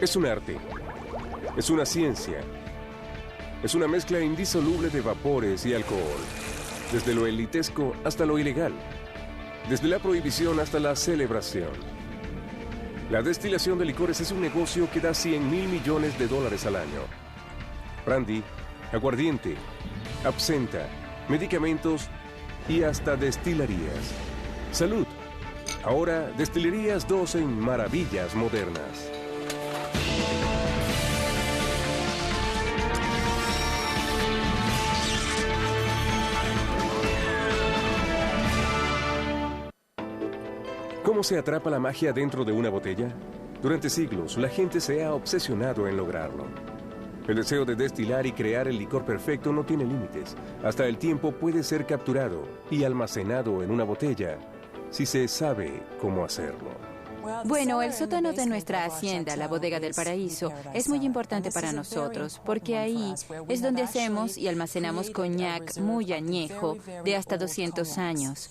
Es un arte, es una ciencia, es una mezcla indisoluble de vapores y alcohol, desde lo elitesco hasta lo ilegal, desde la prohibición hasta la celebración. La destilación de licores es un negocio que da 100.000 millones de dólares al año. Brandy, aguardiente, absenta, medicamentos y hasta destilerías. ¡Salud! Ahora, Destilerías 2 en Maravillas Modernas. ¿Cómo se atrapa la magia dentro de una botella? Durante siglos, la gente se ha obsesionado en lograrlo. El deseo de destilar y crear el licor perfecto no tiene límites. Hasta el tiempo puede ser capturado y almacenado en una botella, si se sabe cómo hacerlo. Bueno, el sótano de nuestra hacienda, la Bodega del Paraíso, es muy importante para nosotros, porque ahí es donde hacemos y almacenamos coñac muy añejo de hasta 200 años.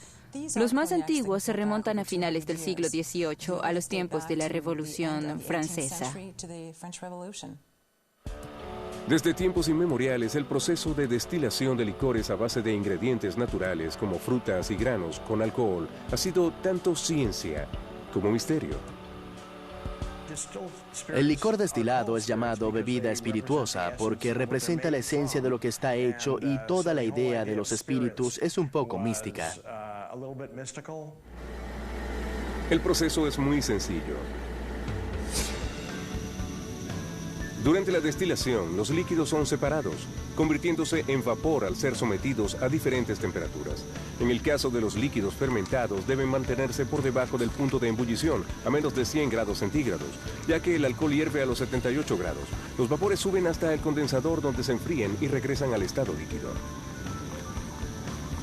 Los más antiguos se remontan a finales del siglo XVIII, a los tiempos de la Revolución Francesa. Desde tiempos inmemoriales, el proceso de destilación de licores a base de ingredientes naturales como frutas y granos con alcohol ha sido tanto ciencia como misterio. El licor destilado es llamado bebida espirituosa porque representa la esencia de lo que está hecho y toda la idea de los espíritus es un poco mística. El proceso es muy sencillo. Durante la destilación, los líquidos son separados, convirtiéndose en vapor al ser sometidos a diferentes temperaturas. En el caso de los líquidos fermentados, deben mantenerse por debajo del punto de ebullición, a menos de 100 grados centígrados, ya que el alcohol hierve a los 78 grados. Los vapores suben hasta el condensador donde se enfríen y regresan al estado líquido.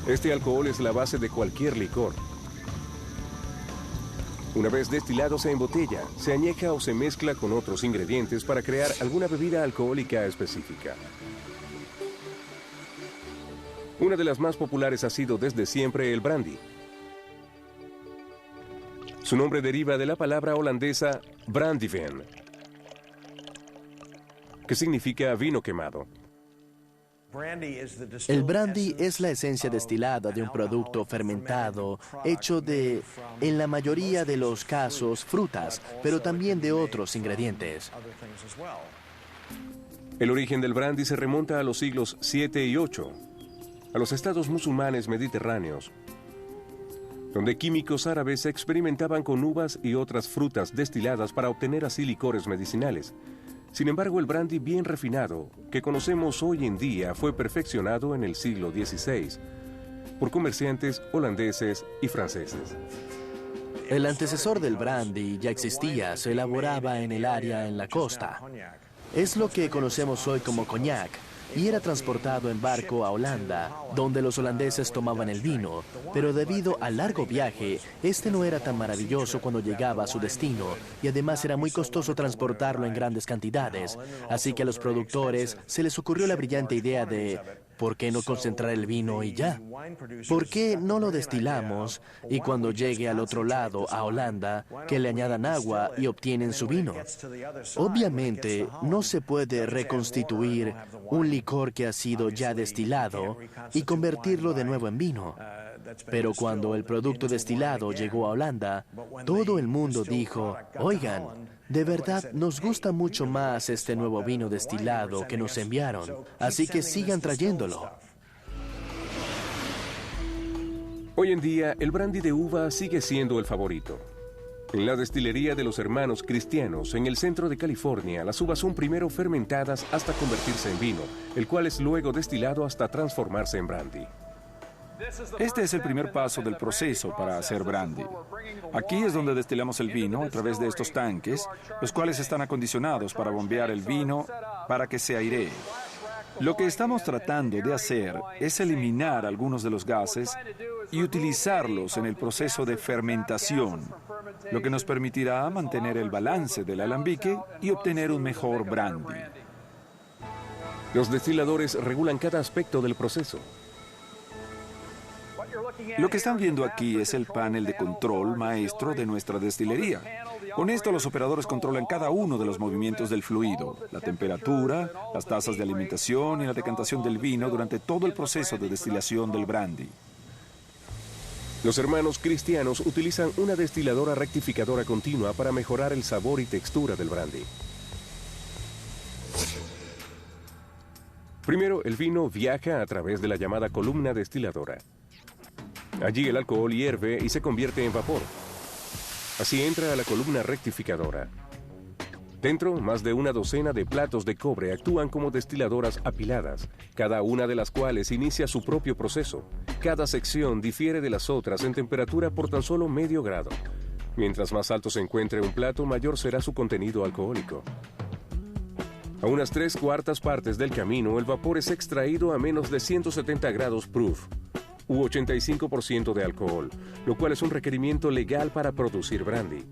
Este alcohol es la base de cualquier licor. Una vez destilado se embotella, se añeja o se mezcla con otros ingredientes para crear alguna bebida alcohólica específica. Una de las más populares ha sido desde siempre el brandy. Su nombre deriva de la palabra holandesa brandewijn, que significa vino quemado. El brandy es la esencia destilada de un producto fermentado hecho de, en la mayoría de los casos, frutas, pero también de otros ingredientes. El origen del brandy se remonta a los siglos 7 y 8, a los estados musulmanes mediterráneos, donde químicos árabes experimentaban con uvas y otras frutas destiladas para obtener así licores medicinales. Sin embargo, el brandy bien refinado, que conocemos hoy en día, fue perfeccionado en el siglo XVI por comerciantes holandeses y franceses. El antecesor del brandy ya existía, se elaboraba en el área en la costa. Es lo que conocemos hoy como coñac, y era transportado en barco a Holanda, donde los holandeses tomaban el vino, pero debido al largo viaje, este no era tan maravilloso cuando llegaba a su destino, y además era muy costoso transportarlo en grandes cantidades, así que a los productores se les ocurrió la brillante idea de ¿por qué no concentrar el vino y ya? ¿Por qué no lo destilamos y cuando llegue al otro lado, a Holanda, que le añadan agua y obtienen su vino? Obviamente, no se puede reconstituir un licor que ha sido ya destilado y convertirlo de nuevo en vino. Pero cuando el producto destilado llegó a Holanda, todo el mundo dijo, oigan, de verdad nos gusta mucho más este nuevo vino destilado que nos enviaron, así que sigan trayéndolo. Hoy en día, el brandy de uva sigue siendo el favorito. En la destilería de los hermanos cristianos, en el centro de California, las uvas son primero fermentadas hasta convertirse en vino, el cual es luego destilado hasta transformarse en brandy. Este es el primer paso del proceso para hacer brandy. Aquí es donde destilamos el vino a través de estos tanques, los cuales están acondicionados para bombear el vino para que se airee. Lo que estamos tratando de hacer es eliminar algunos de los gases y utilizarlos en el proceso de fermentación, lo que nos permitirá mantener el balance del alambique y obtener un mejor brandy. Los destiladores regulan cada aspecto del proceso. Lo que están viendo aquí es el panel de control maestro de nuestra destilería. Con esto, los operadores controlan cada uno de los movimientos del fluido, la temperatura, las tasas de alimentación y la decantación del vino durante todo el proceso de destilación del brandy. Los hermanos cristianos utilizan una destiladora rectificadora continua para mejorar el sabor y textura del brandy. Primero, el vino viaja a través de la llamada columna destiladora. Allí el alcohol hierve y se convierte en vapor. Así entra a la columna rectificadora. Dentro, más de una docena de platos de cobre actúan como destiladoras apiladas, cada una de las cuales inicia su propio proceso. Cada sección difiere de las otras en temperatura por tan solo medio grado. Mientras más alto se encuentre un plato, mayor será su contenido alcohólico. A unas 3/4 partes del camino, el vapor es extraído a menos de 170 grados proof, u 85% de alcohol, lo cual es un requerimiento legal para producir brandy.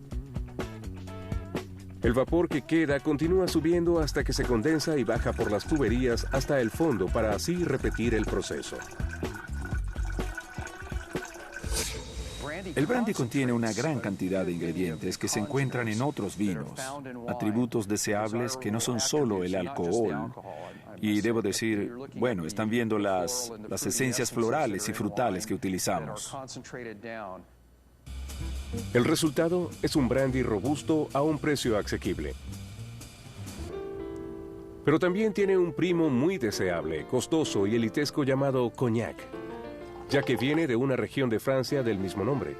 El vapor que queda continúa subiendo hasta que se condensa y baja por las tuberías hasta el fondo para así repetir el proceso. El brandy contiene una gran cantidad de ingredientes que se encuentran en otros vinos, atributos deseables que no son solo el alcohol. Y debo decir, bueno, están viendo las esencias florales y frutales que utilizamos. El resultado es un brandy robusto a un precio asequible. Pero también tiene un primo muy deseable, costoso y elitesco llamado cognac, ya que viene de una región de Francia del mismo nombre.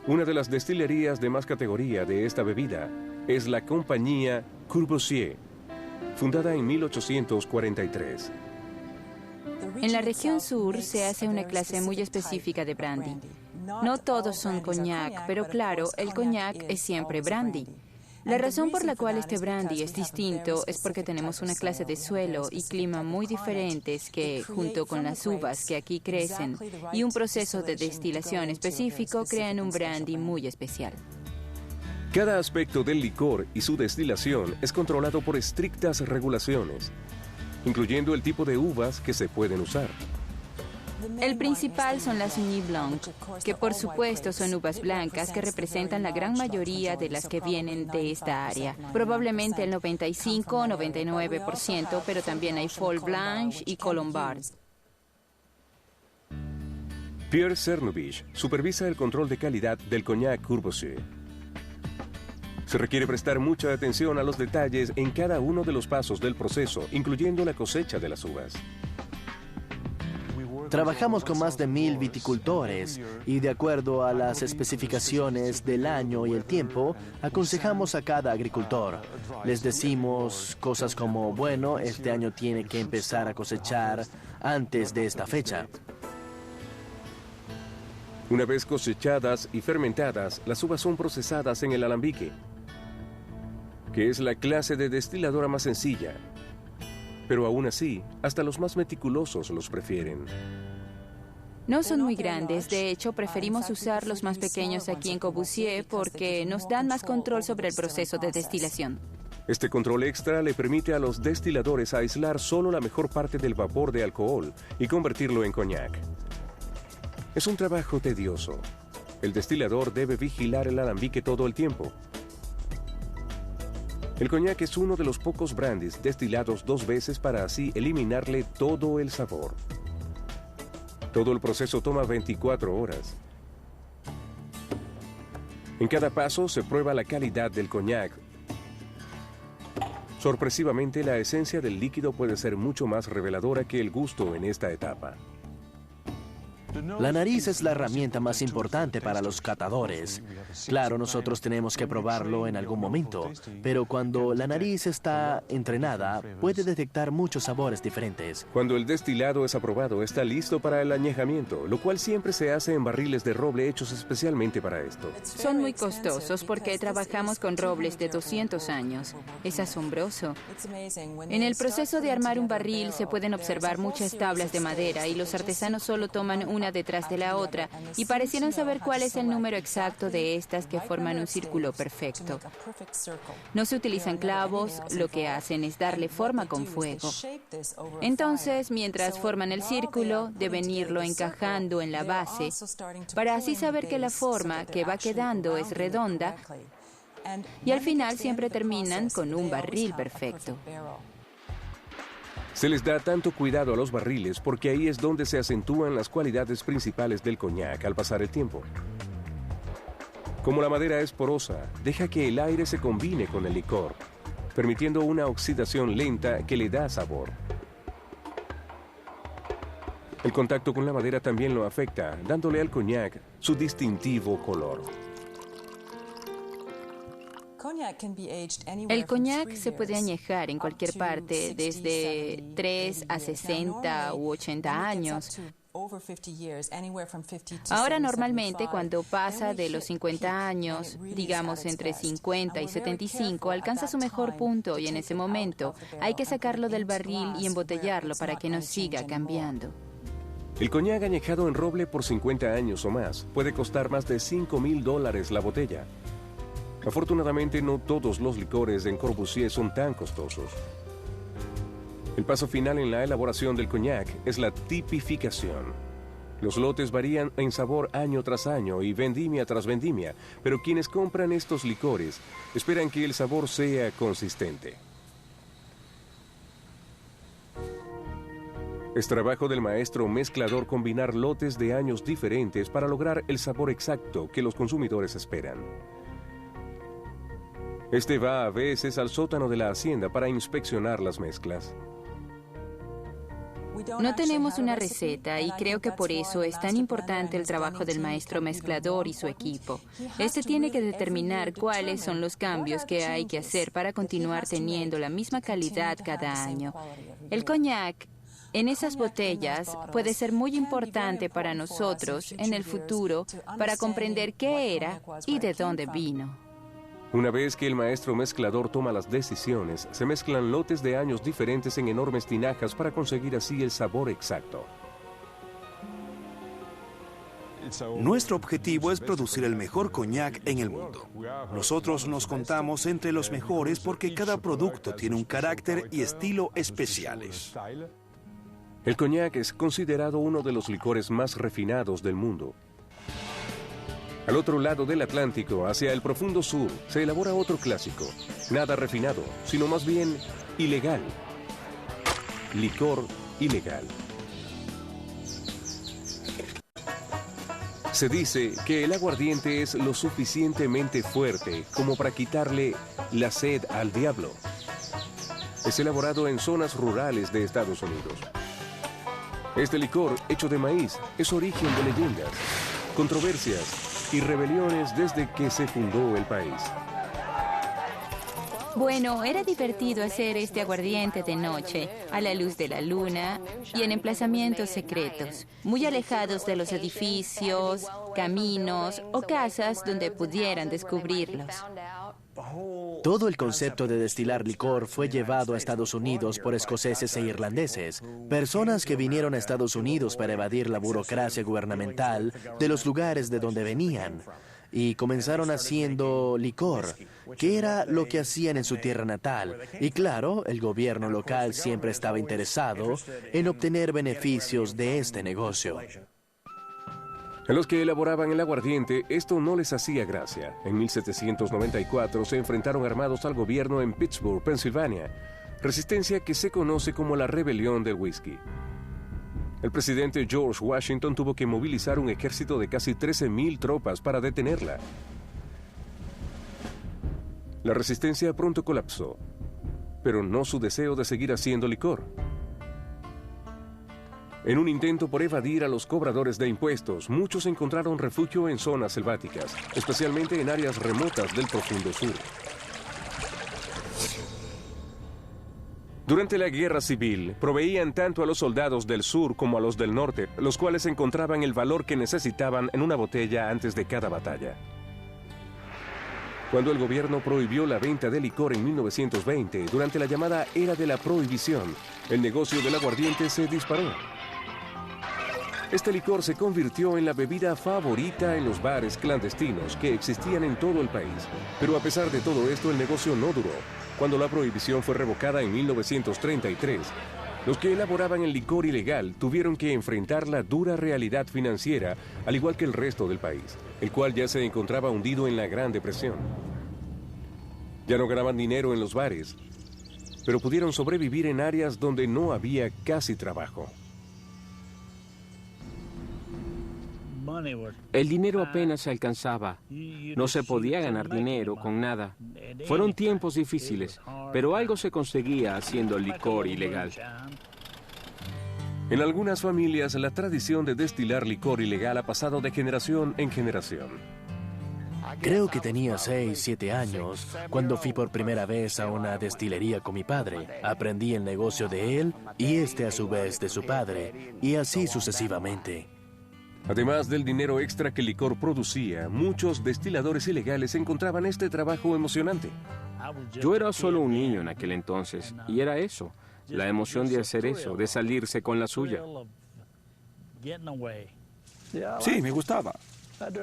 Una de las destilerías de más categoría de esta bebida es la compañía Courvoisier, fundada en 1843. En la región sur se hace una clase muy específica de brandy. No todos son cognac, pero claro, el cognac es siempre brandy. La razón por la cual este brandy es distinto es porque tenemos una clase de suelo y clima muy diferentes que, junto con las uvas que aquí crecen y un proceso de destilación específico, crean un brandy muy especial. Cada aspecto del licor y su destilación es controlado por estrictas regulaciones, incluyendo el tipo de uvas que se pueden usar. El principal son las Sauvignon Blanc, que por supuesto son uvas blancas que representan la gran mayoría de las que vienen de esta área. Probablemente el 95 o 99%, pero también hay Folle Blanche y Colombard. Pierre Cernovich supervisa el control de calidad del cognac Courvoisier. Se requiere prestar mucha atención a los detalles en cada uno de los pasos del proceso, incluyendo la cosecha de las uvas. Trabajamos con más de 1000 viticultores y de acuerdo a las especificaciones del año y el tiempo, aconsejamos a cada agricultor. Les decimos cosas como, bueno, este año tiene que empezar a cosechar antes de esta fecha. Una vez cosechadas y fermentadas, las uvas son procesadas en el alambique, que es la clase de destiladora más sencilla. Pero aún así, hasta los más meticulosos los prefieren. No son muy grandes, de hecho preferimos usar los más pequeños aquí en Courvoisier porque nos dan más control sobre el proceso de destilación. Este control extra le permite a los destiladores aislar solo la mejor parte del vapor de alcohol y convertirlo en cognac. Es un trabajo tedioso. El destilador debe vigilar el alambique todo el tiempo. El cognac es uno de los pocos brandys destilados 2 veces para así eliminarle todo el sabor. Todo el proceso toma 24 horas. En cada paso se prueba la calidad del cognac. Sorpresivamente, la esencia del líquido puede ser mucho más reveladora que el gusto en esta etapa. La nariz es la herramienta más importante para los catadores. Claro, nosotros tenemos que probarlo en algún momento, pero cuando la nariz está entrenada, puede detectar muchos sabores diferentes. Cuando el destilado es aprobado, está listo para el añejamiento, lo cual siempre se hace en barriles de roble hechos especialmente para esto. Son muy costosos porque trabajamos con robles de 200 años. Es asombroso. En el proceso de armar un barril se pueden observar muchas tablas de madera y los artesanos solo toman una detrás de la otra y parecieron saber cuál es el número exacto de estas que forman un círculo perfecto. No se utilizan clavos, lo que hacen es darle forma con fuego. Entonces, mientras forman el círculo, deben irlo encajando en la base para así saber que la forma que va quedando es redonda Y al final siempre terminan con un barril perfecto. Se les da tanto cuidado a los barriles porque ahí es donde se acentúan las cualidades principales del coñac al pasar el tiempo. Como la madera es porosa, deja que el aire se combine con el licor, permitiendo una oxidación lenta que le da sabor. El contacto con la madera también lo afecta, dándole al coñac su distintivo color. El coñac se puede añejar en cualquier parte, desde 3 a 60 u 80 años. Ahora normalmente cuando pasa de los 50 años, digamos entre 50 y 75, alcanza su mejor punto y en ese momento hay que sacarlo del barril y embotellarlo para que no siga cambiando. El coñac añejado en roble por 50 años o más puede costar más de $5,000 la botella. Afortunadamente, no todos los licores en Corbusier son tan costosos. El paso final en la elaboración del coñac es la tipificación. Los lotes varían en sabor año tras año y vendimia tras vendimia, pero quienes compran estos licores esperan que el sabor sea consistente. Es trabajo del maestro mezclador combinar lotes de años diferentes para lograr el sabor exacto que los consumidores esperan. Este va a veces al sótano de la hacienda para inspeccionar las mezclas. No tenemos una receta y creo que por eso es tan importante el trabajo del maestro mezclador y su equipo. Este tiene que determinar cuáles son los cambios que hay que hacer para continuar teniendo la misma calidad cada año. El coñac en esas botellas puede ser muy importante para nosotros en el futuro para comprender qué era y de dónde vino. Una vez que el maestro mezclador toma las decisiones, se mezclan lotes de años diferentes en enormes tinajas para conseguir así el sabor exacto. Nuestro objetivo es producir el mejor coñac en el mundo. Nosotros nos contamos entre los mejores porque cada producto tiene un carácter y estilo especiales. El coñac es considerado uno de los licores más refinados del mundo. Al otro lado del Atlántico, hacia el profundo sur, se elabora otro clásico. Nada refinado, sino más bien ilegal. Licor ilegal. Se dice que el aguardiente es lo suficientemente fuerte como para quitarle la sed al diablo. Es elaborado en zonas rurales de Estados Unidos. Este licor, hecho de maíz, es origen de leyendas, controversias y rebeliones desde que se fundó el país. Bueno, era divertido hacer este aguardiente de noche, a la luz de la luna y en emplazamientos secretos, muy alejados de los edificios, caminos o casas donde pudieran descubrirlos. Todo el concepto de destilar licor fue llevado a Estados Unidos por escoceses e irlandeses, personas que vinieron a Estados Unidos para evadir la burocracia gubernamental de los lugares de donde venían, y comenzaron haciendo licor, que era lo que hacían en su tierra natal. Y claro, el gobierno local siempre estaba interesado en obtener beneficios de este negocio. A los que elaboraban el aguardiente, esto no les hacía gracia. En 1794 se enfrentaron armados al gobierno en Pittsburgh, Pensilvania, resistencia que se conoce como la Rebelión del Whisky. El presidente George Washington tuvo que movilizar un ejército de casi 13,000 tropas para detenerla. La resistencia pronto colapsó, pero no su deseo de seguir haciendo licor. En un intento por evadir a los cobradores de impuestos, muchos encontraron refugio en zonas selváticas, especialmente en áreas remotas del profundo sur. Durante la Guerra Civil, proveían tanto a los soldados del sur como a los del norte, los cuales encontraban el valor que necesitaban en una botella antes de cada batalla. Cuando el gobierno prohibió la venta de licor en 1920, durante la llamada Era de la Prohibición, el negocio del aguardiente se disparó. Este licor se convirtió en la bebida favorita en los bares clandestinos que existían en todo el país. Pero a pesar de todo esto, el negocio no duró. Cuando la prohibición fue revocada en 1933, los que elaboraban el licor ilegal tuvieron que enfrentar la dura realidad financiera, al igual que el resto del país, el cual ya se encontraba hundido en la Gran Depresión. Ya no ganaban dinero en los bares, pero pudieron sobrevivir en áreas donde no había casi trabajo. El dinero apenas se alcanzaba. No se podía ganar dinero con nada. Fueron tiempos difíciles, pero algo se conseguía haciendo licor ilegal. En algunas familias, la tradición de destilar licor ilegal ha pasado de generación en generación. Creo que tenía 6, 7 años cuando fui por primera vez a una destilería con mi padre. Aprendí el negocio de él y este a su vez de su padre, y así sucesivamente. Además del dinero extra que el licor producía, muchos destiladores ilegales encontraban este trabajo emocionante. Yo era solo un niño en aquel entonces, y era eso, la emoción de hacer eso, de salirse con la suya. Sí, me gustaba.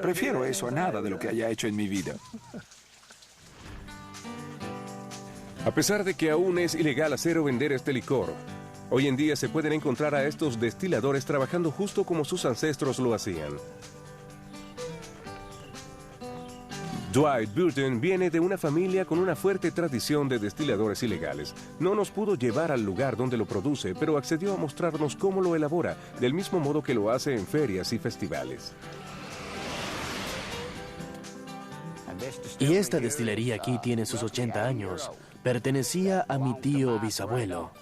Prefiero eso a nada de lo que haya hecho en mi vida. A pesar de que aún es ilegal hacer o vender este licor, hoy en día se pueden encontrar a estos destiladores trabajando justo como sus ancestros lo hacían. Dwight Burton viene de una familia con una fuerte tradición de destiladores ilegales. No nos pudo llevar al lugar donde lo produce, pero accedió a mostrarnos cómo lo elabora, del mismo modo que lo hace en ferias y festivales. Y esta destilería aquí tiene sus 80 años. Pertenecía a mi tío bisabuelo.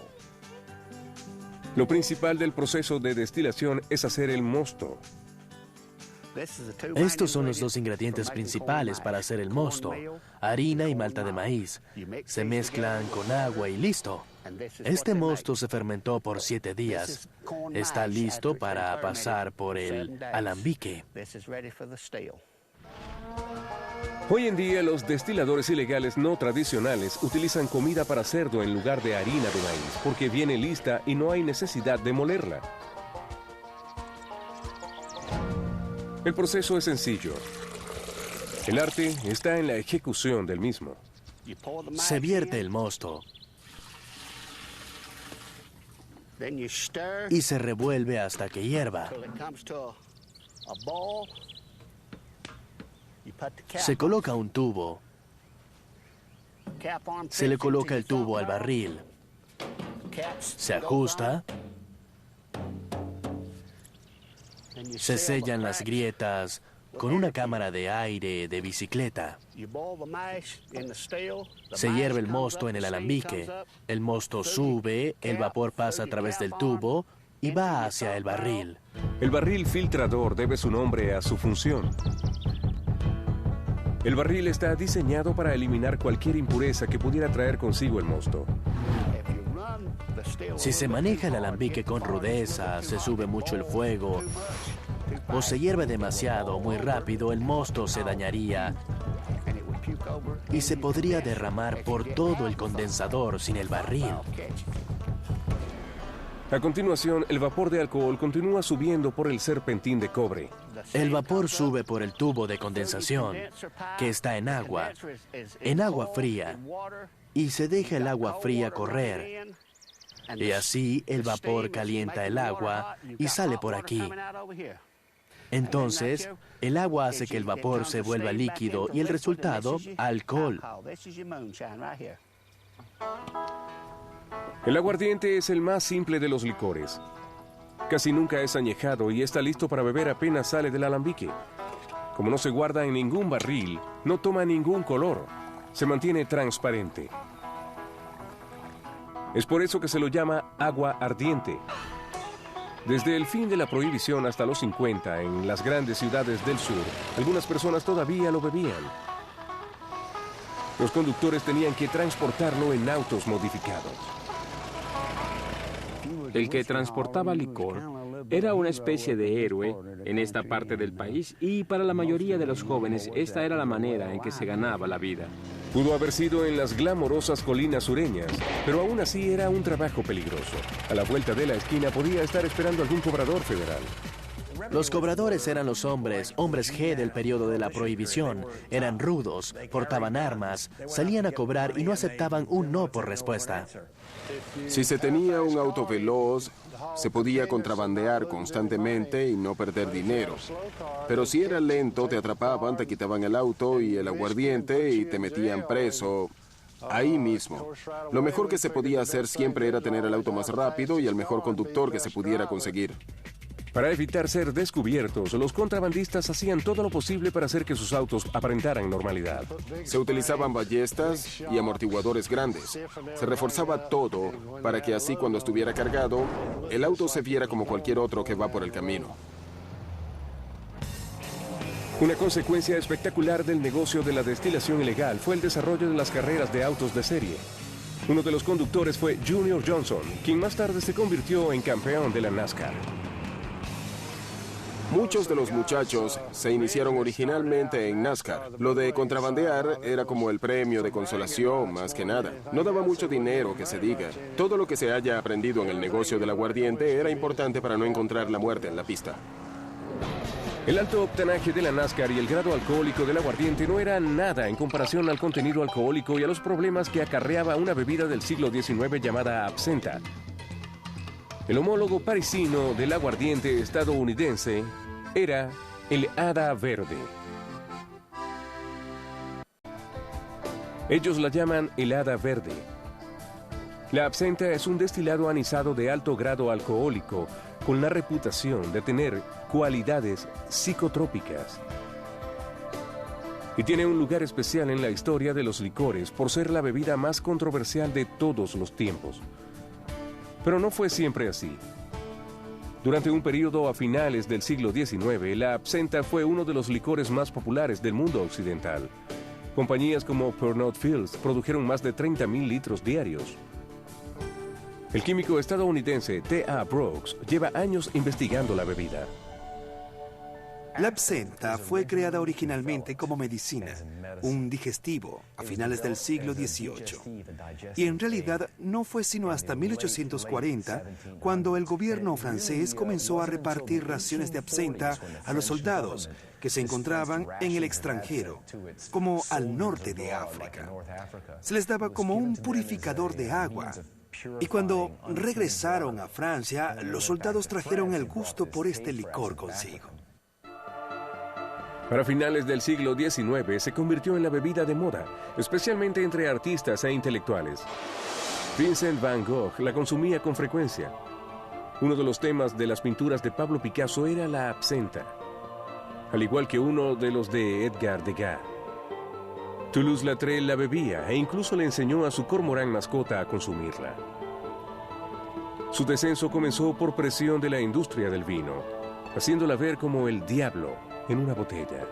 Lo principal del proceso de destilación es hacer el mosto. Estos son los 2 ingredientes principales para hacer el mosto: harina y malta de maíz. Se mezclan con agua y listo. Este mosto se fermentó por 7 días. Está listo para pasar por el alambique. Hoy en día los destiladores ilegales no tradicionales utilizan comida para cerdo en lugar de harina de maíz, porque viene lista y no hay necesidad de molerla. El proceso es sencillo. El arte está en la ejecución del mismo. Se vierte el mosto y se revuelve hasta que hierva. Se coloca un tubo. Se le coloca el tubo al barril. Se ajusta. Se sellan las grietas con una cámara de aire de bicicleta. Se hierve el mosto en el alambique. El mosto sube, el vapor pasa a través del tubo y va hacia el barril. El barril filtrador debe su nombre a su función. El barril está diseñado para eliminar cualquier impureza que pudiera traer consigo el mosto. Si se maneja el alambique con rudeza, se sube mucho el fuego, o se hierve demasiado o muy rápido, el mosto se dañaría y se podría derramar por todo el condensador sin el barril. A continuación, el vapor de alcohol continúa subiendo por el serpentín de cobre. El vapor sube por el tubo de condensación, que está en agua fría, y se deja el agua fría correr. Y así el vapor calienta el agua y sale por aquí. Entonces, el agua hace que el vapor se vuelva líquido y el resultado, alcohol. El aguardiente es el más simple de los licores. Casi nunca es añejado y está listo para beber apenas sale del alambique. Como no se guarda en ningún barril, no toma ningún color. Se mantiene transparente. Es por eso que se lo llama agua ardiente. Desde el fin de la prohibición hasta los 50, en las grandes ciudades del sur, algunas personas todavía lo bebían. Los conductores tenían que transportarlo en autos modificados. El que transportaba licor era una especie de héroe en esta parte del país y para la mayoría de los jóvenes esta era la manera en que se ganaba la vida. Pudo haber sido en las glamorosas colinas sureñas, pero aún así era un trabajo peligroso. A la vuelta de la esquina podía estar esperando algún cobrador federal. Los cobradores eran los hombres G del periodo de la prohibición. Eran rudos, portaban armas, salían a cobrar y no aceptaban un no por respuesta. Si se tenía un auto veloz, se podía contrabandear constantemente y no perder dinero. Pero si era lento, te atrapaban, te quitaban el auto y el aguardiente y te metían preso Ahí mismo. Lo mejor que se podía hacer siempre era tener el auto más rápido y el mejor conductor que se pudiera conseguir. Para evitar ser descubiertos, los contrabandistas hacían todo lo posible para hacer que sus autos aparentaran normalidad. Se utilizaban ballestas y amortiguadores grandes. Se reforzaba todo para que así cuando estuviera cargado, el auto se viera como cualquier otro que va por el camino. Una consecuencia espectacular del negocio de la destilación ilegal fue el desarrollo de las carreras de autos de serie. Uno de los conductores fue Junior Johnson, quien más tarde se convirtió en campeón de la NASCAR. Muchos de los muchachos se iniciaron originalmente en NASCAR. Lo de contrabandear era como el premio de consolación, más que nada. No daba mucho dinero, que se diga. Todo lo que se haya aprendido en el negocio del aguardiente era importante para no encontrar la muerte en la pista. El alto octanaje de la NASCAR y el grado alcohólico del aguardiente no eran nada en comparación al contenido alcohólico y a los problemas que acarreaba una bebida del siglo XIX llamada absenta. El homólogo parisino del aguardiente estadounidense era el Hada Verde. Ellos la llaman el Hada Verde. La absenta es un destilado anisado de alto grado alcohólico con la reputación de tener cualidades psicotrópicas. Y tiene un lugar especial en la historia de los licores por ser la bebida más controversial de todos los tiempos. Pero no fue siempre así. Durante un periodo a finales del siglo XIX, la absenta fue uno de los licores más populares del mundo occidental. Compañías como Pernod Fields produjeron más de 30,000 litros diarios. El químico estadounidense T.A. Brooks lleva años investigando la bebida. La absenta fue creada originalmente como medicina, un digestivo, a finales del siglo XVIII. Y en realidad no fue sino hasta 1840 cuando el gobierno francés comenzó a repartir raciones de absenta a los soldados que se encontraban en el extranjero, como al norte de África. Se les daba como un purificador de agua. Y cuando regresaron a Francia, los soldados trajeron el gusto por este licor consigo. Para finales del siglo XIX se convirtió en la bebida de moda, especialmente entre artistas e intelectuales. Vincent van Gogh la consumía con frecuencia. Uno de los temas de las pinturas de Pablo Picasso era la absenta, al igual que uno de los de Edgar Degas. Toulouse-Lautrec la bebía e incluso le enseñó a su cormorán mascota a consumirla. Su descenso comenzó por presión de la industria del vino, haciéndola ver como el diablo en una botella.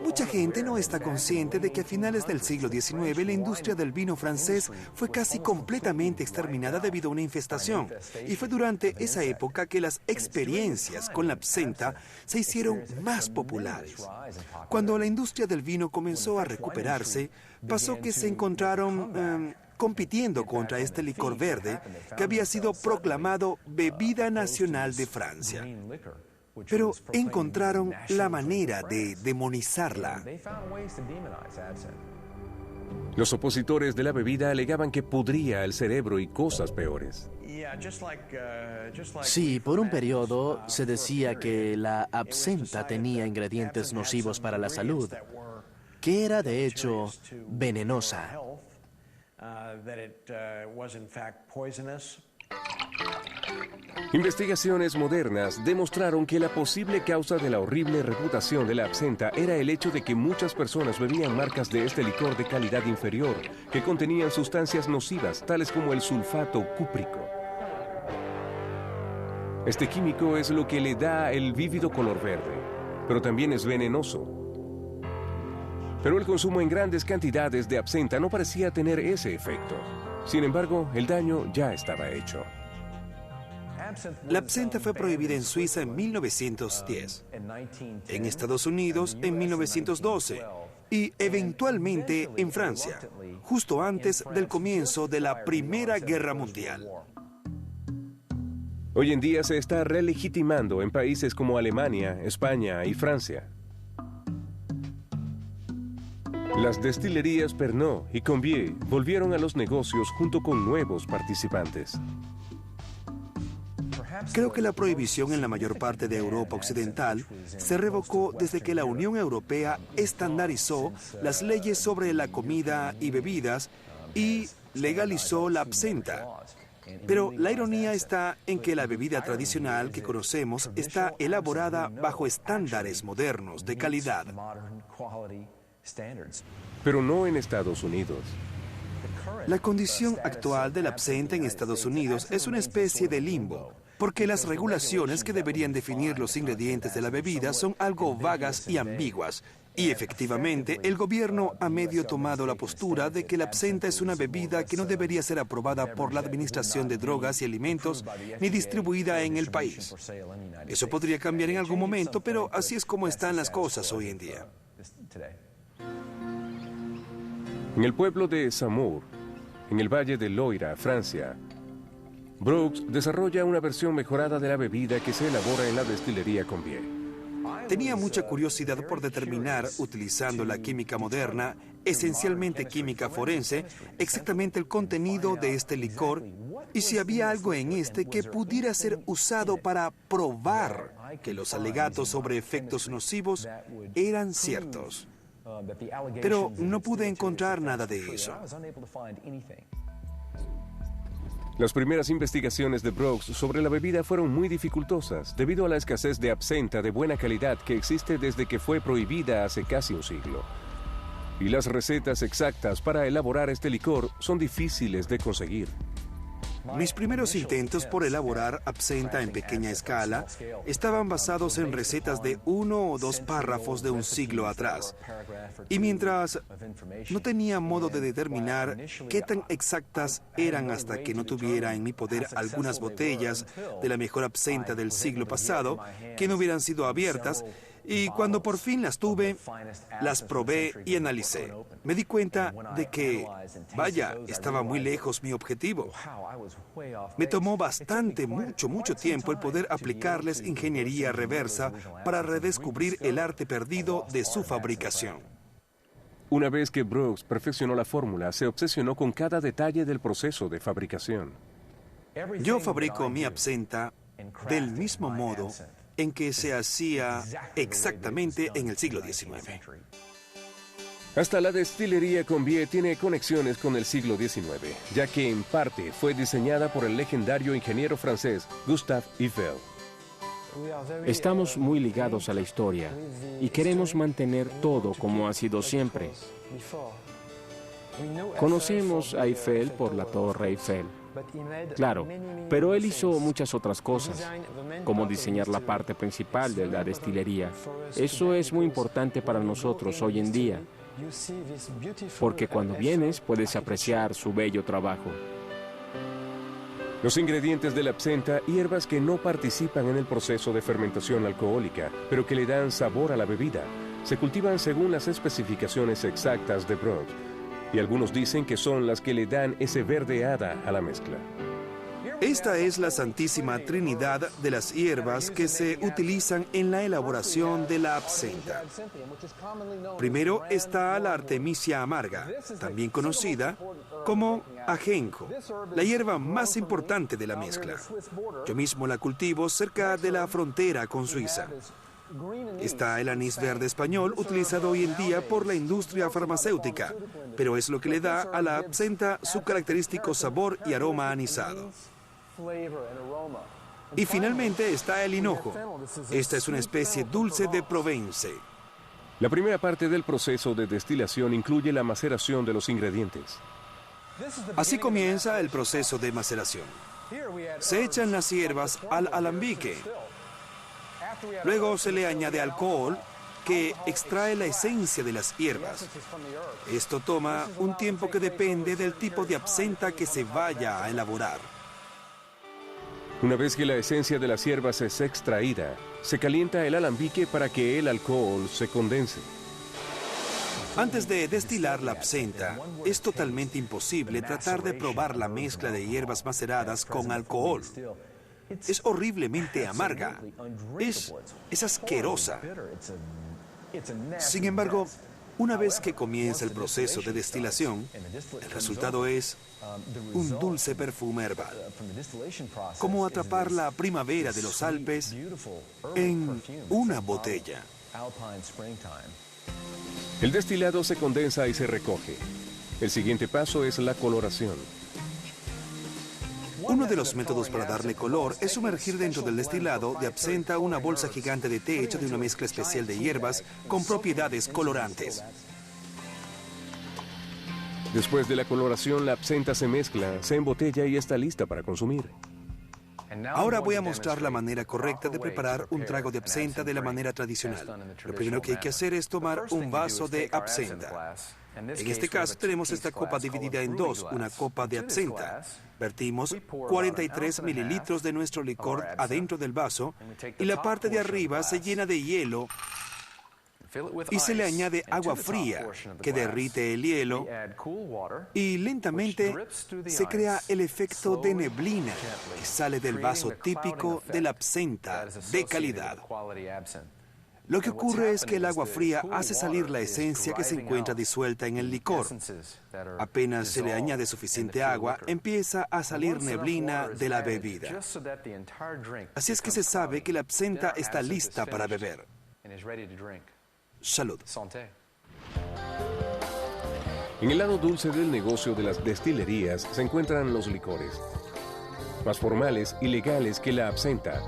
Mucha gente no está consciente de que a finales del siglo XIX la industria del vino francés fue casi completamente exterminada debido a una infestación. Y fue durante esa época que las experiencias con la absenta se hicieron más populares. Cuando la industria del vino comenzó a recuperarse, pasó que se encontraron compitiendo contra este licor verde que había sido proclamado bebida nacional de Francia. Pero encontraron la manera de demonizarla. Los opositores de la bebida alegaban que pudría el cerebro y cosas peores. Sí, por un periodo se decía que la absenta tenía ingredientes nocivos para la salud, que era de hecho venenosa. Investigaciones modernas demostraron que la posible causa de la horrible reputación de la absenta era el hecho de que muchas personas bebían marcas de este licor de calidad inferior que contenían sustancias nocivas tales como el sulfato cúprico. Este químico es lo que le da el vívido color verde, pero también es venenoso. Pero el consumo en grandes cantidades de absenta no parecía tener ese efecto. Sin embargo, el daño ya estaba hecho. La absenta fue prohibida en Suiza en 1910, en Estados Unidos en 1912 y eventualmente en Francia, justo antes del comienzo de la Primera Guerra Mundial. Hoy en día se está relegitimando en países como Alemania, España y Francia. Las destilerías Pernod y Combier volvieron a los negocios junto con nuevos participantes. Creo que la prohibición en la mayor parte de Europa Occidental se revocó desde que la Unión Europea estandarizó las leyes sobre la comida y bebidas y legalizó la absenta. Pero la ironía está en que la bebida tradicional que conocemos está elaborada bajo estándares modernos de calidad. Pero no en Estados Unidos. La condición actual del absenta en Estados Unidos es una especie de limbo, porque las regulaciones que deberían definir los ingredientes de la bebida son algo vagas y ambiguas. Y efectivamente, el gobierno ha medio tomado la postura de que la absenta es una bebida que no debería ser aprobada por la Administración de Drogas y Alimentos ni distribuida en el país. Eso podría cambiar en algún momento, pero así es como están las cosas hoy en día. En el pueblo de Saumur, en el valle de Loira, Francia, Brooks desarrolla una versión mejorada de la bebida que se elabora en la destilería Combier. Tenía mucha curiosidad por determinar, utilizando la química moderna, esencialmente química forense, exactamente el contenido de este licor y si había algo en este que pudiera ser usado para probar que los alegatos sobre efectos nocivos eran ciertos. Pero no pude encontrar nada de eso. Las primeras investigaciones de Brooks sobre la bebida fueron muy dificultosas debido a la escasez de absenta de buena calidad que existe desde que fue prohibida hace casi un siglo. Y las recetas exactas para elaborar este licor son difíciles de conseguir. Mis primeros intentos por elaborar absenta en pequeña escala estaban basados en recetas de 1 o 2 párrafos de un siglo atrás. Y mientras no tenía modo de determinar qué tan exactas eran hasta que no tuviera en mi poder algunas botellas de la mejor absenta del siglo pasado que no hubieran sido abiertas, y cuando por fin las tuve, las probé y analicé. Me di cuenta de que, vaya, estaba muy lejos mi objetivo. Me tomó mucho tiempo el poder aplicarles ingeniería reversa para redescubrir el arte perdido de su fabricación. Una vez que Brooks perfeccionó la fórmula, se obsesionó con cada detalle del proceso de fabricación. Yo fabrico mi absenta del mismo modo en que se hacía exactamente en el siglo XIX. Hasta la destilería Combier tiene conexiones con el siglo XIX, ya que en parte fue diseñada por el legendario ingeniero francés Gustave Eiffel. Estamos muy ligados a la historia y queremos mantener todo como ha sido siempre. Conocemos a Eiffel por la Torre Eiffel. Claro, pero él hizo muchas otras cosas, como diseñar la parte principal de la destilería. Eso es muy importante para nosotros hoy en día, porque cuando vienes puedes apreciar su bello trabajo. Los ingredientes de la absenta, hierbas que no participan en el proceso de fermentación alcohólica, pero que le dan sabor a la bebida, se cultivan según las especificaciones exactas de Brooks. Y algunos dicen que son las que le dan ese verde hada a la mezcla. Esta es la santísima trinidad de las hierbas que se utilizan en la elaboración de la absenta. Primero está la artemisia amarga, también conocida como ajenjo, la hierba más importante de la mezcla. Yo mismo la cultivo cerca de la frontera con Suiza. Está el anís verde español, utilizado hoy en día por la industria farmacéutica, pero es lo que le da a la absenta su característico sabor y aroma anisado. Y finalmente está el hinojo. Esta es una especie dulce de Provence. La primera parte del proceso de destilación incluye la maceración de los ingredientes. Así comienza el proceso de maceración. Se echan las hierbas al alambique. Luego se le añade alcohol que extrae la esencia de las hierbas. Esto toma un tiempo que depende del tipo de absenta que se vaya a elaborar. Una vez que la esencia de las hierbas es extraída, se calienta el alambique para que el alcohol se condense. Antes de destilar la absenta, es totalmente imposible tratar de probar la mezcla de hierbas maceradas con alcohol. Es horriblemente amarga. Es asquerosa. Sin embargo, Una vez que comienza el proceso de destilación, el resultado es un dulce perfume herbal. Como atrapar la primavera de los Alpes en una botella. El destilado se condensa y se recoge. El siguiente paso es la coloración. Uno de los métodos para darle color es sumergir dentro del destilado de absenta una bolsa gigante de té hecha de una mezcla especial de hierbas con propiedades colorantes. Después de la coloración, la absenta se mezcla, se embotella y está lista para consumir. Ahora voy a mostrar la manera correcta de preparar un trago de absenta de la manera tradicional. Lo primero que hay que hacer es tomar un vaso de absenta. En este caso tenemos esta copa dividida en dos, una copa de absenta. Vertimos 43 mililitros de nuestro licor adentro del vaso y la parte de arriba se llena de hielo y se le añade agua fría que derrite el hielo y lentamente se crea el efecto de neblina que sale del vaso típico de la absenta de calidad. Lo que ocurre es que el agua fría hace salir la esencia que se encuentra disuelta en el licor. Apenas se le añade suficiente agua, empieza a salir neblina de la bebida. Así es que se sabe que la absenta está lista para beber. Salud. En el lado dulce del negocio de las destilerías se encuentran los licores. Más formales y legales que la absenta,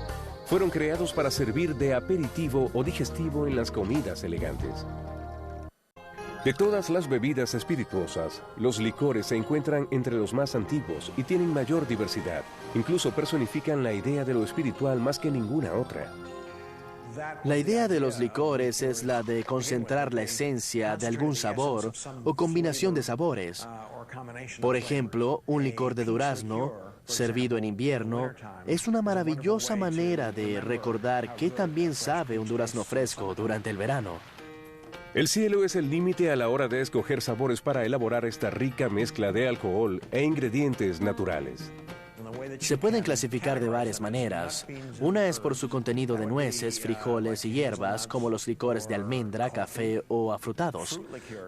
fueron creados para servir de aperitivo o digestivo en las comidas elegantes. De todas las bebidas espirituosas, los licores se encuentran entre los más antiguos y tienen mayor diversidad. Incluso personifican la idea de lo espiritual más que ninguna otra. La idea de los licores es la de concentrar la esencia de algún sabor o combinación de sabores. Por ejemplo, un licor de durazno, servido en invierno, es una maravillosa manera de recordar qué también sabe un durazno fresco durante el verano. El cielo es el límite a la hora de escoger sabores para elaborar esta rica mezcla de alcohol e ingredientes naturales. Se pueden clasificar de varias maneras. Una es por su contenido de nueces, frijoles y hierbas, como los licores de almendra, café o afrutados.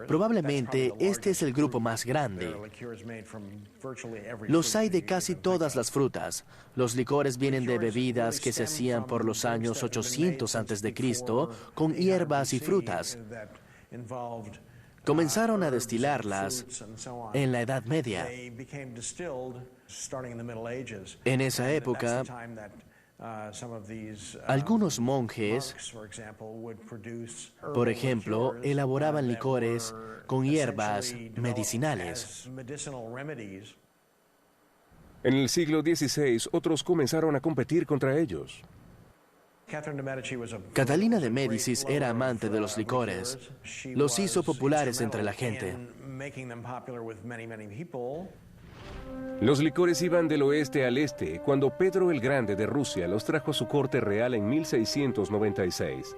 Probablemente este es el grupo más grande. Los hay de casi todas las frutas. Los licores vienen de bebidas que se hacían por los años 800 a.C. con hierbas y frutas. Comenzaron a destilarlas en la Edad Media. En esa época, algunos monjes, por ejemplo, elaboraban licores con hierbas medicinales. En el siglo XVI, otros comenzaron a competir contra ellos. Catalina de Médicis era amante de los licores. Los hizo populares entre la gente. Los licores iban del oeste al este cuando Pedro el Grande de Rusia los trajo a su corte real en 1696.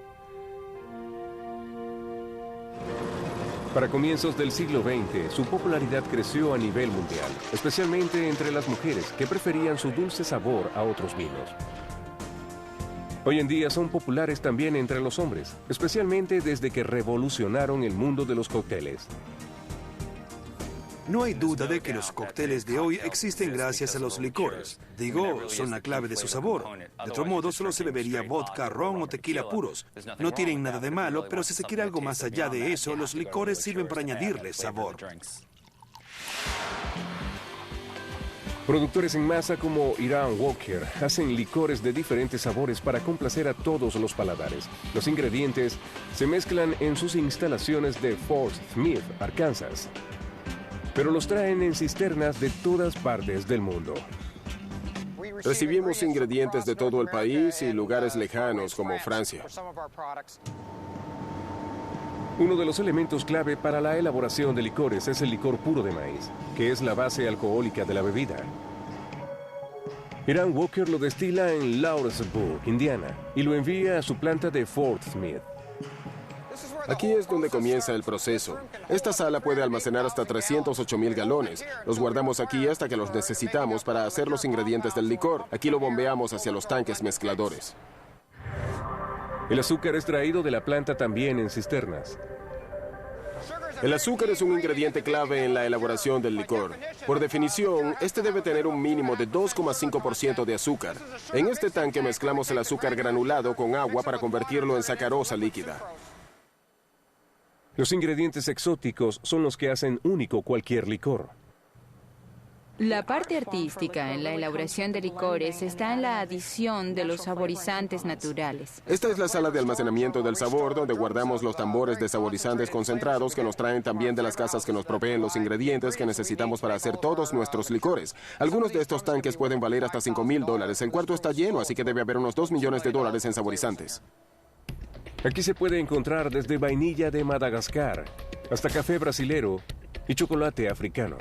Para comienzos del siglo XX, su popularidad creció a nivel mundial, especialmente entre las mujeres que preferían su dulce sabor a otros vinos. Hoy en día son populares también entre los hombres, especialmente desde que revolucionaron el mundo de los cócteles. No hay duda de que los cócteles de hoy existen gracias a los licores. Digo, son la clave de su sabor. De otro modo, solo se bebería vodka, ron o tequila puros. No tienen nada de malo, pero si se quiere algo más allá de eso, los licores sirven para añadirle sabor. Productores en masa como Hiram Walker hacen licores de diferentes sabores para complacer a todos los paladares. Los ingredientes se mezclan en sus instalaciones de Fort Smith, Arkansas, pero los traen en cisternas de todas partes del mundo. Recibimos ingredientes de todo el país y lugares lejanos como Francia. Uno de los elementos clave para la elaboración de licores es el licor puro de maíz, que es la base alcohólica de la bebida. Hiram Walker lo destila en Lawrenceburg, Indiana, y lo envía a su planta de Fort Smith. Aquí es donde comienza el proceso. Esta sala puede almacenar hasta 308,000 galones. Los guardamos aquí hasta que los necesitamos para hacer los ingredientes del licor. Aquí lo bombeamos hacia los tanques mezcladores. El azúcar es traído de la planta también en cisternas. El azúcar es un ingrediente clave en la elaboración del licor. Por definición, este debe tener un mínimo de 2,5% de azúcar. En este tanque mezclamos el azúcar granulado con agua para convertirlo en sacarosa líquida. Los ingredientes exóticos son los que hacen único cualquier licor. La parte artística en la elaboración de licores está en la adición de los saborizantes naturales. Esta es la sala de almacenamiento del sabor, donde guardamos los tambores de saborizantes concentrados que nos traen también de las casas que nos proveen los ingredientes que necesitamos para hacer todos nuestros licores. Algunos de estos tanques pueden valer hasta $5,000. El cuarto está lleno, así que debe haber unos $2 millones en saborizantes. Aquí se puede encontrar desde vainilla de Madagascar hasta café brasilero y chocolate africano.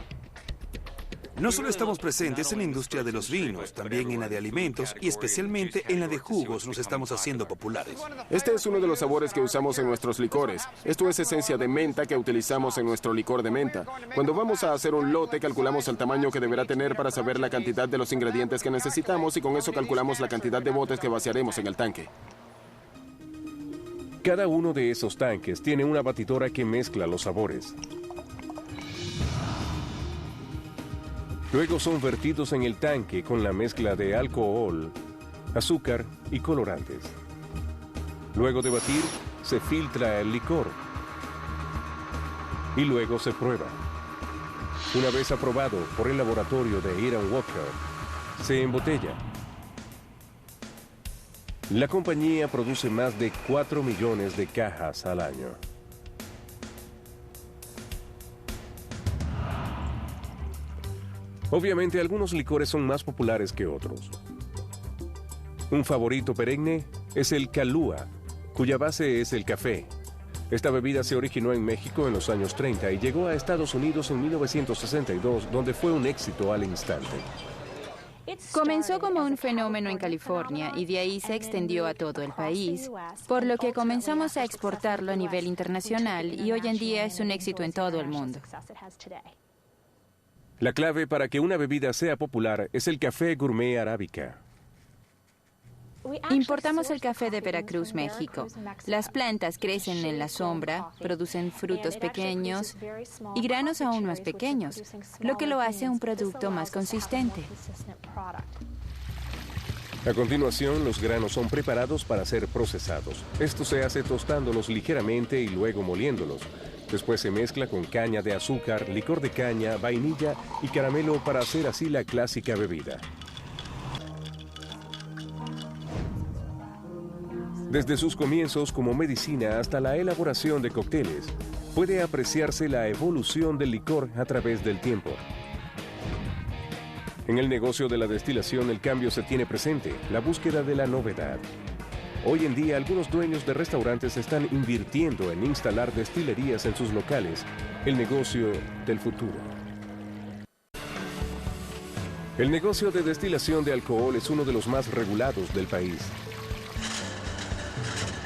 No solo estamos presentes en la industria de los vinos, también en la de alimentos y especialmente en la de jugos nos estamos haciendo populares. Este es uno de los sabores que usamos en nuestros licores. Esto es esencia de menta que utilizamos en nuestro licor de menta. Cuando vamos a hacer un lote, calculamos el tamaño que deberá tener para saber la cantidad de los ingredientes que necesitamos y con eso calculamos la cantidad de botes que vaciaremos en el tanque. Cada uno de esos tanques tiene una batidora que mezcla los sabores. Luego son vertidos en el tanque con la mezcla de alcohol, azúcar y colorantes. Luego de batir, se filtra el licor y luego se prueba. Una vez aprobado por el laboratorio de Ian Walker, se embotella. La compañía produce más de 4 millones de cajas al año. Obviamente, algunos licores son más populares que otros. Un favorito perenne es el Kahlúa, cuya base es el café. Esta bebida se originó en México en los años 30 y llegó a Estados Unidos en 1962, donde fue un éxito al instante. Comenzó como un fenómeno en California y de ahí se extendió a todo el país, por lo que comenzamos a exportarlo a nivel internacional y hoy en día es un éxito en todo el mundo. La clave para que una bebida sea popular es el café gourmet arábica. Importamos el café de Veracruz, México. Las plantas crecen en la sombra, producen frutos pequeños y granos aún más pequeños, lo que lo hace un producto más consistente. A continuación, los granos son preparados para ser procesados. Esto se hace tostándolos ligeramente y luego moliéndolos. Después se mezcla con caña de azúcar, licor de caña, vainilla y caramelo para hacer así la clásica bebida. Desde sus comienzos como medicina hasta la elaboración de cócteles, puede apreciarse la evolución del licor a través del tiempo. En el negocio de la destilación el cambio se tiene presente, la búsqueda de la novedad. Hoy en día algunos dueños de restaurantes están invirtiendo en instalar destilerías en sus locales, el negocio del futuro. El negocio de destilación de alcohol es uno de los más regulados del país.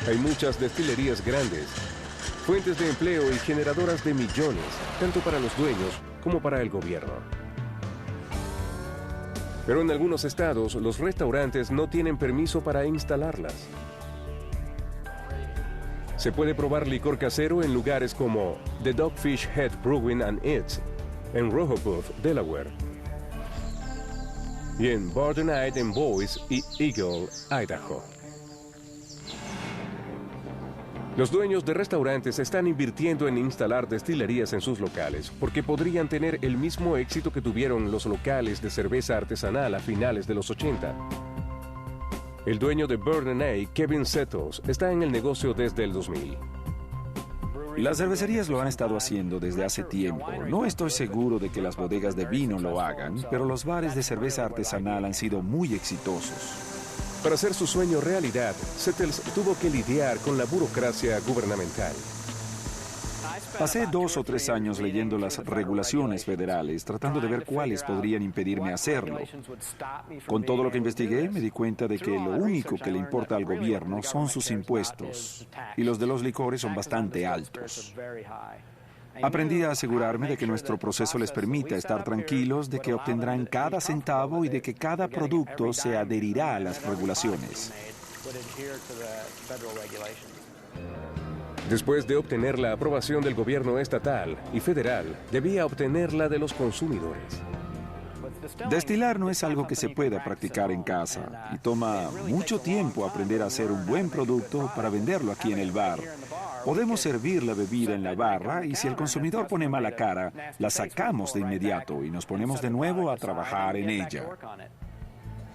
Hay muchas destilerías grandes, fuentes de empleo y generadoras de millones, tanto para los dueños como para el gobierno. Pero en algunos estados, los restaurantes no tienen permiso para instalarlas. Se puede probar licor casero en lugares como The Dogfish Head Brewing and Eats, en Rehoboth, Delaware, y en Borden and Boys y Eagle, Idaho. Los dueños de restaurantes están invirtiendo en instalar destilerías en sus locales porque podrían tener el mismo éxito que tuvieron los locales de cerveza artesanal a finales de los 80. El dueño de Bourbonnais, Kevin Settles, está en el negocio desde el 2000. Las cervecerías lo han estado haciendo desde hace tiempo. No estoy seguro de que las bodegas de vino lo hagan, pero los bares de cerveza artesanal han sido muy exitosos. Para hacer su sueño realidad, Settles tuvo que lidiar con la burocracia gubernamental. Pasé 2 o 3 años leyendo las regulaciones federales, tratando de ver cuáles podrían impedirme hacerlo. Con todo lo que investigué, me di cuenta de que lo único que le importa al gobierno son sus impuestos, y los de los licores son bastante altos. Aprendí a asegurarme de que nuestro proceso les permita estar tranquilos de que obtendrán cada centavo y de que cada producto se adherirá a las regulaciones. Después de obtener la aprobación del gobierno estatal y federal, debía obtenerla de los consumidores. Destilar no es algo que se pueda practicar en casa y toma mucho tiempo aprender a hacer un buen producto para venderlo aquí en el bar. Podemos servir la bebida en la barra y si el consumidor pone mala cara, la sacamos de inmediato y nos ponemos de nuevo a trabajar en ella.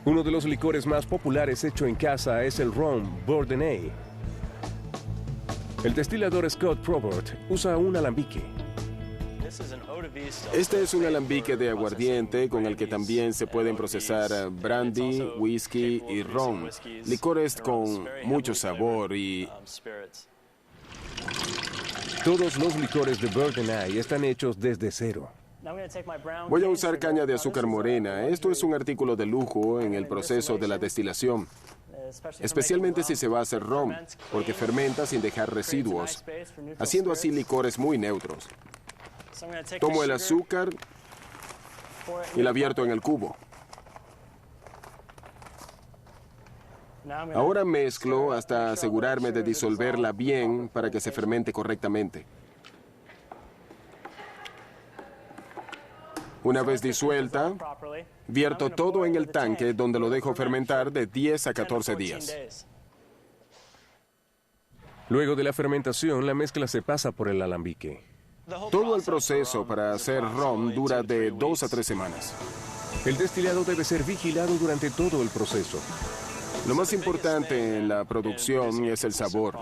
Uno de los licores más populares hecho en casa es el ron Bourdain. El destilador Scott Probert usa un alambique. Este es un alambique de aguardiente con el que también se pueden procesar brandy, whisky y ron. Licores con mucho sabor y... Todos los licores de Bourdain están hechos desde cero. Voy a usar caña de azúcar morena. Esto es un artículo de lujo en el proceso de la destilación. Especialmente si se va a hacer ron, porque fermenta sin dejar residuos, haciendo así licores muy neutros. Tomo el azúcar y la vierto en el cubo. Ahora mezclo hasta asegurarme de disolverla bien para que se fermente correctamente. Una vez disuelta, vierto todo en el tanque donde lo dejo fermentar de 10 a 14 días. Luego de la fermentación, la mezcla se pasa por el alambique. Todo el proceso para hacer ron dura de 2 a 3 semanas. El destilado debe ser vigilado durante todo el proceso. Lo más importante en la producción es el sabor.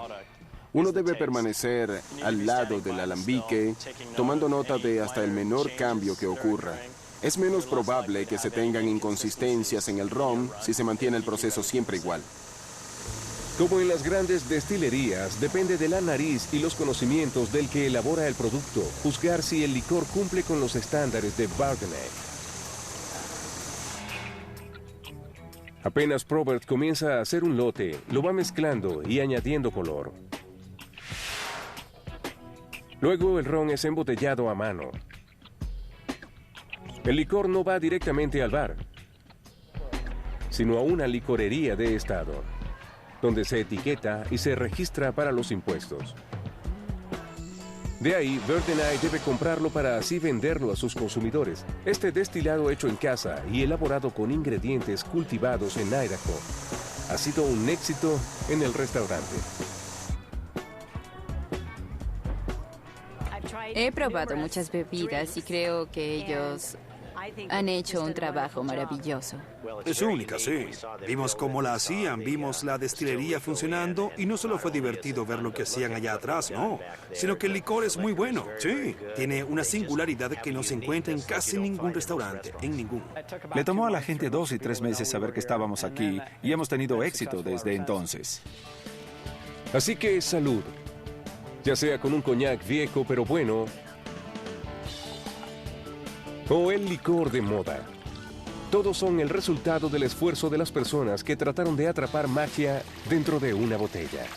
Uno debe permanecer al lado del alambique, tomando nota de hasta el menor cambio que ocurra. Es menos probable que se tengan inconsistencias en el ron si se mantiene el proceso siempre igual. Como en las grandes destilerías, depende de la nariz y los conocimientos del que elabora el producto, juzgar si el licor cumple con los estándares de Bourdain. Apenas Probert comienza a hacer un lote, lo va mezclando y añadiendo color. Luego el ron es embotellado a mano. El licor no va directamente al bar, sino a una licorería de estado, donde se etiqueta y se registra para los impuestos. De ahí, Bourdain debe comprarlo para así venderlo a sus consumidores. Este destilado hecho en casa y elaborado con ingredientes cultivados en Idaho ha sido un éxito en el restaurante. He probado muchas bebidas y creo que ellos han hecho un trabajo maravilloso. Es única, sí. Vimos cómo la hacían, vimos la destilería funcionando y no solo fue divertido ver lo que hacían allá atrás, no, sino que el licor es muy bueno, sí. Tiene una singularidad que no se encuentra en casi ningún restaurante, en ningún. Le tomó a la gente 2 y 3 meses saber que estábamos aquí y hemos tenido éxito desde entonces. Así que salud. Ya sea con un coñac viejo pero bueno, o el licor de moda. Todos son el resultado del esfuerzo de las personas que trataron de atrapar magia dentro de una botella.